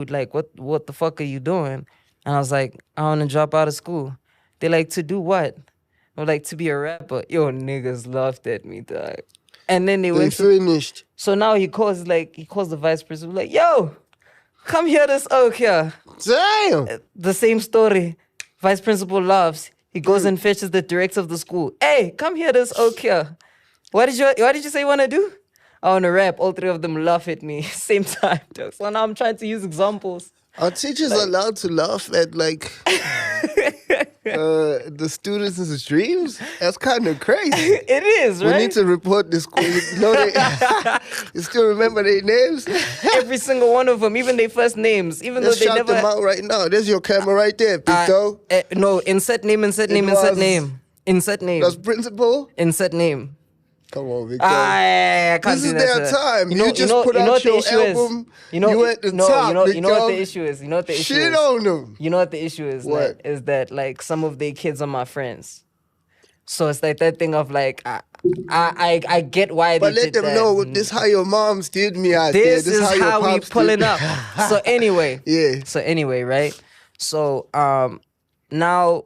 like, what the fuck are you doing? And I was like, I want to drop out of school. They're like, to do what? I'm like, to be a rapper. Yo, niggas laughed at me, dog. And then they They went to, finished. so now he calls the vice principal, like, yo, come hear this oak here. Damn. The same story. Vice principal laughs. He goes and fetches the director of the school. Hey, come hear this oak here. What did you say you want to do? I want to rap. All three of them laugh at me same time. Dog. So now I'm trying to use examples. Are teachers allowed to laugh at like the students' dreams? That's kind of crazy. It is, right? We need to report this school. You know you still remember their names? Every single one of them, even their first names, even Let's though they shout never. them out right now. There's your camera right there, Big Dog. No, insert name. Insert name. That's principal. Insert name. Come on, Big Dog. I can't This do is that, their sir. time. You just put out your album. You at the top, Big you know what Dog. the issue is. You know what the issue Shit is. on them. You know what the issue is. What? Like, is that like some of their kids are my friends. So it's like that thing of like I get why But they let did them that. know this how your moms did me out there. This is how your how we pops pulling did. up. So anyway. Yeah. So anyway, right? So now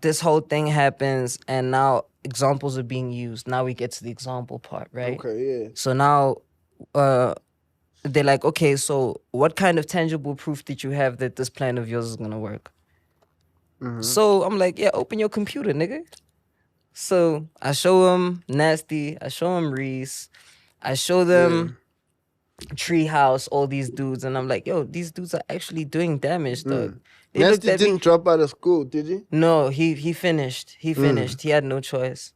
this whole thing happens and now examples are being used. Now we get to the example part, right? Okay, yeah. So now they're like, okay, so what kind of tangible proof did you have that this plan of yours is gonna work? Mm-hmm. So I'm like, yeah, open your computer, nigga. So I show them Nasty, I show them Reese, I show them Treehouse, all these dudes, and I'm like, yo, these dudes are actually doing damage, dog. They looked Nasty at me- didn't drop out of school, did he? No, he finished. He finished. He had no choice.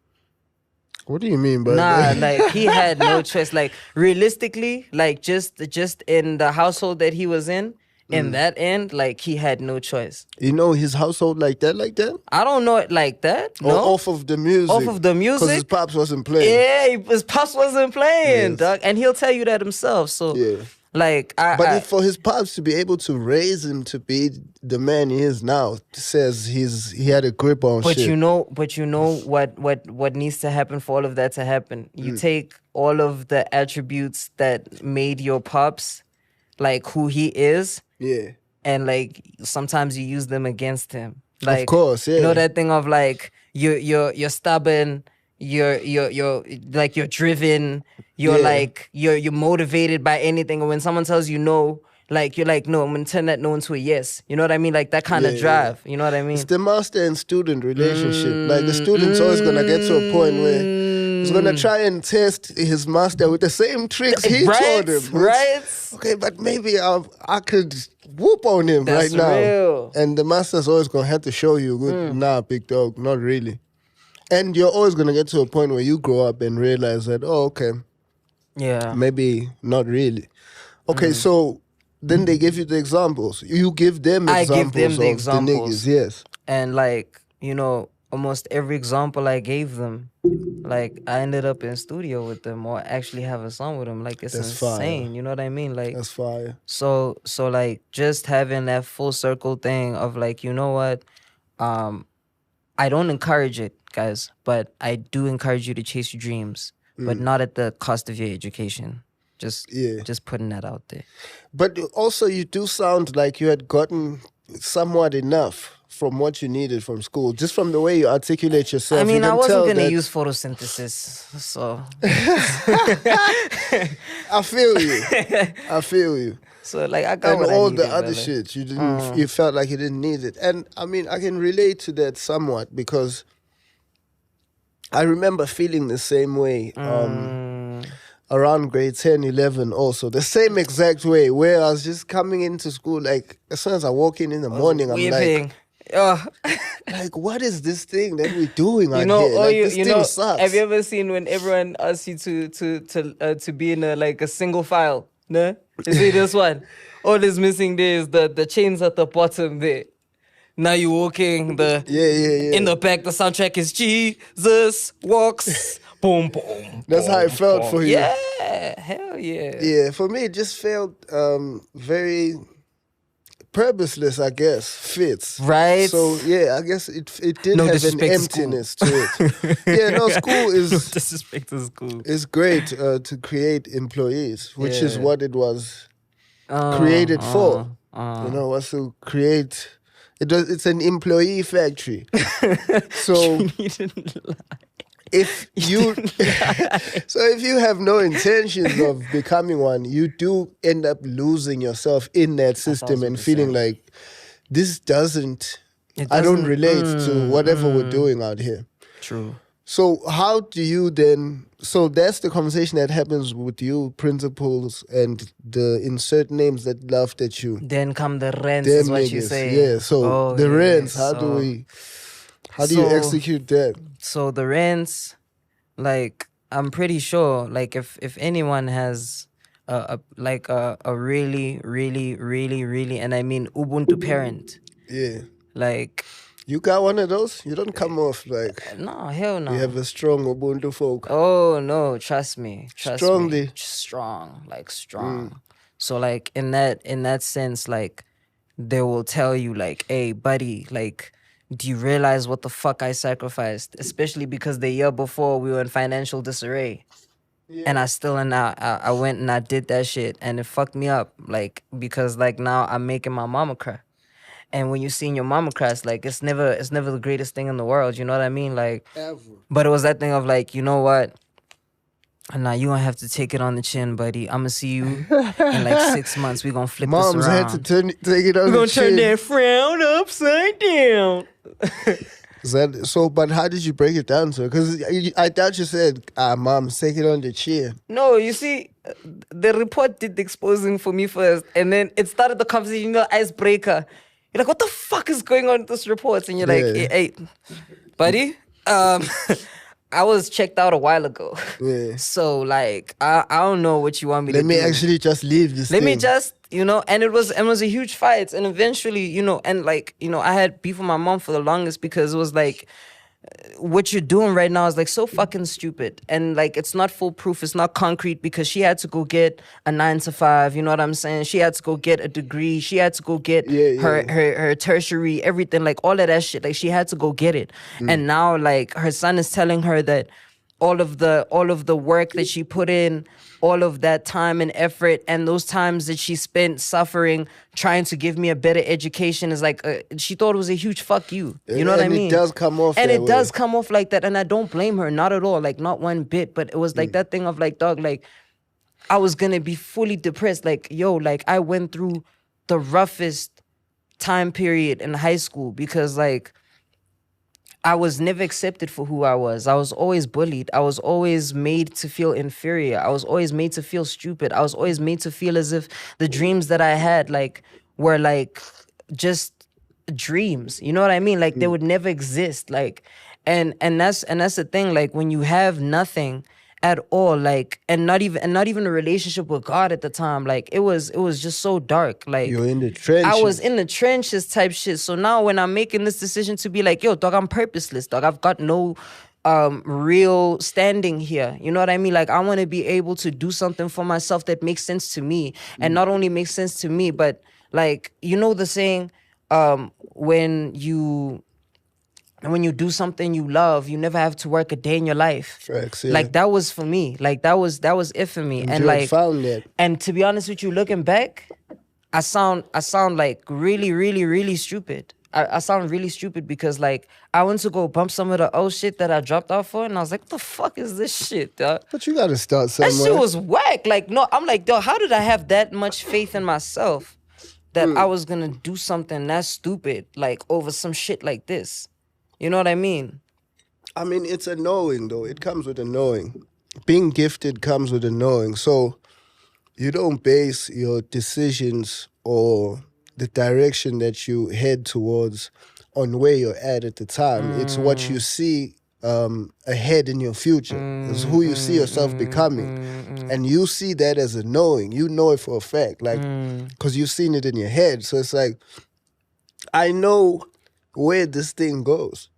What do you mean by Nah, that? like he had no choice. Like realistically, like just in the household that he was in that end, like he had no choice. You know his household like that? I don't know it like that. Or No, off of the music? Off of the music? Because his pops wasn't playing. Yeah, his pops wasn't playing, Yes. dog, and he'll tell you that himself. So, Yeah. like, But for his pops to be able to raise him to be the man he is now, says he had a grip on But shit. you know what needs to happen for all of that to happen. You take all of the attributes that made your pops like who he is, Yeah. and like sometimes you use them against him. Like, Of course, yeah. You know that thing of like you're stubborn, you're like you're driven, you're Yeah. like you're motivated by anything. And when someone tells you no, like you're like, no, I'm gonna turn that no into a yes. You know what I mean? Like that kind of Yeah, drive. You know what I mean? It's the master and student relationship. Like the student's always gonna get to a point where he's gonna try and test his master with the same tricks he Right, taught him. right. Okay, but maybe I could whoop on him That's right now. real. And the master's always gonna have to show you, nah, big dog, not really. And you're always gonna get to a point where you grow up and realize that, oh, okay, Yeah. maybe not really. Okay, so then they give you the examples. You give them I examples give them the of examples. the niggas, yes. And like, you know, almost every example I gave them, like I ended up in studio with them or actually have a song with them. Like it's That's fire. insane. You know what I mean? Like That's fire. so like just having that full circle thing of like, you know what? I don't encourage it, guys, but I do encourage you to chase your dreams, but not at the cost of your education. Just putting that out there. But also, you do sound like you had gotten somewhat enough from what you needed from school, just from the way you articulate yourself. I mean, you I can wasn't tell gonna that- use photosynthesis, so I feel you. I feel you. so like I got And what I all needed, the other brother. shit, you didn't. You felt like you didn't need it, and I mean, I can relate to that somewhat because I remember feeling the same way. Around grade 10, 11 also. The same exact way where I was just coming into school, like as soon as I walk in the morning, I'm Weeping. like, what is this thing that we're doing out You know, here? Like, this you thing know, sucks. have you ever seen when everyone asks you to be in a single file? No? You see this one? All is missing there is the chains at the bottom there. Now you're walking Yeah. in the back, the soundtrack is Jesus Walks. Boom, boom. That's how it felt for you. Yeah, hell yeah. Yeah, for me, it just felt very purposeless, I guess. Fits. Right? So, yeah, I guess it did No have an disrespect to school. emptiness to it. Yeah, no, school No is disrespect to school. great to create employees, which is Yeah. what it was created for. You know, wants to create. It's an employee factory. So You didn't lie. if you so if you have no intentions of becoming one, you do end up losing yourself in that system and feeling 1000%. like this doesn't. It I don't doesn't- relate to whatever we're doing out here. True. So how do you then? So that's the conversation that happens with you, principals, and the insert names that laughed at you. Then come the rents, Them is what you niggas. say. Yeah. So Oh, the yeah, rents. How so- do you so- execute that? So the rents, like I'm pretty sure, like if anyone has a really, really, really, really, and I mean Ubuntu parent, Yeah. like You got one of those? You don't come off like no, hell no. you have a strong Ubuntu folk. Oh no, trust me. Strongly. Strong, like strong. So like in that sense, like they will tell you like, hey buddy, like do you realize what the fuck I sacrificed? Especially because the year before we were in financial disarray. And I went and I did that shit and it fucked me up. Like because like now I'm making my mama cry. And when you seen your mama cry, it's like it's never the greatest thing in the world. You know what I mean? Like Ever. but it was that thing of like, you know what? Nah, you gonna have to take it on the chin, buddy. I'm gonna see you in like 6 months. We gonna flip Moms this had to around. take it on We're the gonna turn chin. that frown upside down. Is that so? But how did you break it down to her? Because I thought you said, "Mom, take it on the chin." No, you see, the report did the exposing for me first, and then it started the conversation, you know, icebreaker. You're like, what the fuck is going on with this report? And you're like, Yeah. hey, buddy, I was checked out a while ago. Yeah. So like, I don't know what you want me Let to me do. actually just leave this. Let me thing. just, you know, and it was a huge fight. And eventually, you know, and like, you know, I had beef with my mom for the longest because it was like, what you're doing right now is like so fucking stupid. And like, it's not foolproof. It's not concrete because she had to go get a 9 to 5. You know what I'm saying? She had to go get a degree. She had to go get her tertiary, everything, like all of that shit. Like she had to go get it. And now like her son is telling her that all of the work that she put in, all of that time and effort, and those times that she spent suffering trying to give me a better education is like she thought it was a huge fuck you. You know what I mean? And it does come off. And that it way. does come off like that, and I don't blame her, not at all, like not one bit. But it was like that thing of like, dog, like I was gonna be fully depressed. Like, yo, like I went through the roughest time period in high school because like I was never accepted for who I was. I was always bullied. I was always made to feel inferior. I was always made to feel stupid. I was always made to feel as if the dreams that I had like were like just dreams. You know what I mean? Like they would never exist. Like and that's the thing. Like when you have nothing at all, like and not even a relationship with God at the time, like it was just so dark. Like You're in the trenches. I was in the trenches type shit. So now when I'm making this decision to be like, yo, dog, I'm purposeless, dog. I've got no real standing here. You know what I mean? Like I want to be able to do something for myself that makes sense to me. And not only makes sense to me, but like, you know the saying, when you do something you love, you never have to work a day in your life. Facts, yeah. Like that was for me. Like that was it for me. And you like found that. and to be honest with you, looking back, I sound like really, really, really stupid. I sound really stupid because like I went to go bump some of the old shit that I dropped out for, and I was like, what the fuck is this shit, dog? But you gotta start That somewhere. shit was whack. Like, no, I'm like, dog, how did I have that much faith in myself that I was gonna do something that stupid, like over some shit like this? You know what I mean? I mean, it's a knowing, though. It comes with a knowing. Being gifted comes with a knowing. So you don't base your decisions or the direction that you head towards on where you're at the time. It's what you see ahead in your future. It's who you see yourself becoming. And you see that as a knowing. You know it for a fact, like, because you've seen it in your head. So it's like, I know where this thing goes.